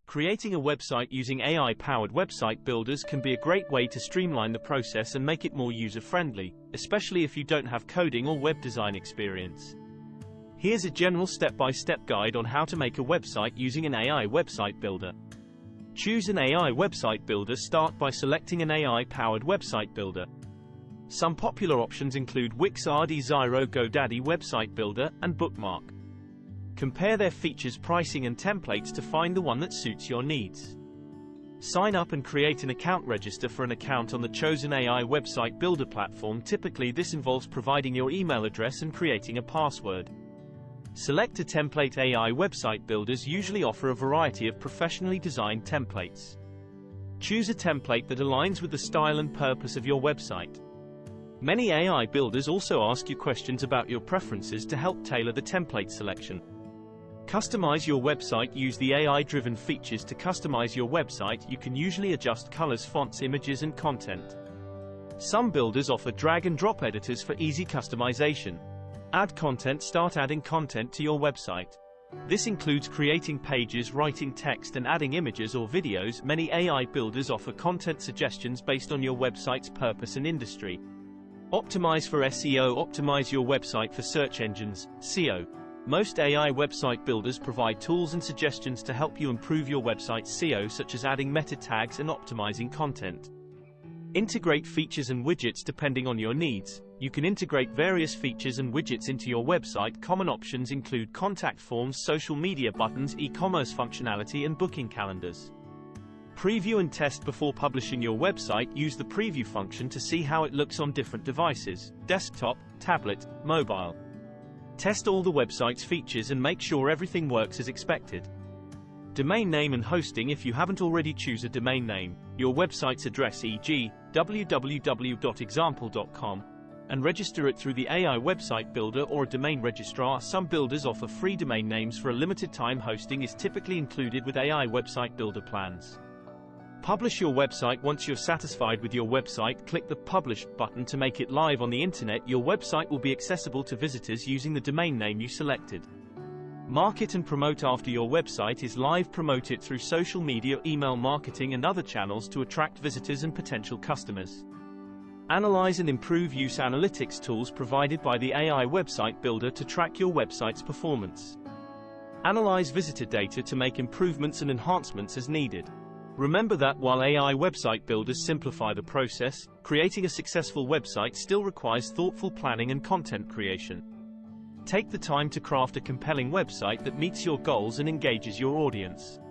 Creating a website using AI-powered website builders can be a great way to streamline the process and make it more user-friendly, especially if you don't have coding or web design experience. Here's a general step-by-step guide on how to make a website using an AI website builder. Choose an AI website builder. Start by selecting an AI-powered website builder. Some popular options include Wix, Zyro, GoDaddy Website Builder, and Bookmark. Compare their features, pricing, and templates to find the one that suits your needs. Sign up and create an account. Register for an account on the chosen AI website builder platform. Typically, this involves providing your email address and creating a password. Select a template. AI website builders usually offer a variety of professionally designed templates. Choose a template that aligns with the style and purpose of your website. Many AI builders also ask you questions about your preferences to help tailor the template selection. Customize your website. Use the AI-driven features to customize your website. You can usually adjust colors, fonts, images, and content. Some builders offer drag-and-drop editors for easy customization. Add content. Start adding content to your website. This includes creating pages, writing text, and adding images or videos. Many AI builders offer content suggestions based on your website's purpose and industry. Optimize for SEO. Optimize your website for search engines, SEO. Most AI website builders provide tools and suggestions to help you improve your website's SEO, such as adding meta tags and optimizing content. Integrate features and widgets. Depending on your needs, you can integrate various features and widgets into your website. Common options include contact forms, social media buttons, e-commerce functionality, and booking calendars. Preview and test before publishing your website. Use the preview function to see how it looks on different devices: desktop, tablet, mobile. Test all the website's features and make sure everything works as expected. Domain name and hosting. If you haven't already, choose a domain name, your website's address, e.g., www.example.com, and register it through the AI website builder or a domain registrar. Some builders offer free domain names for a limited time. Hosting is typically included with AI website builder plans. Publish your website. Once you're satisfied with your website, click the Publish button to make it live on the internet. Your website will be accessible to visitors using the domain name you selected. Market and promote. After your website is live, promote it through social media, email marketing, and other channels to attract visitors and potential customers. Analyze and improve. Use analytics tools provided by the AI website builder to track your website's performance. Analyze visitor data to make improvements and enhancements as needed. Remember that while AI website builders simplify the process, creating a successful website still requires thoughtful planning and content creation. Take the time to craft a compelling website that meets your goals and engages your audience.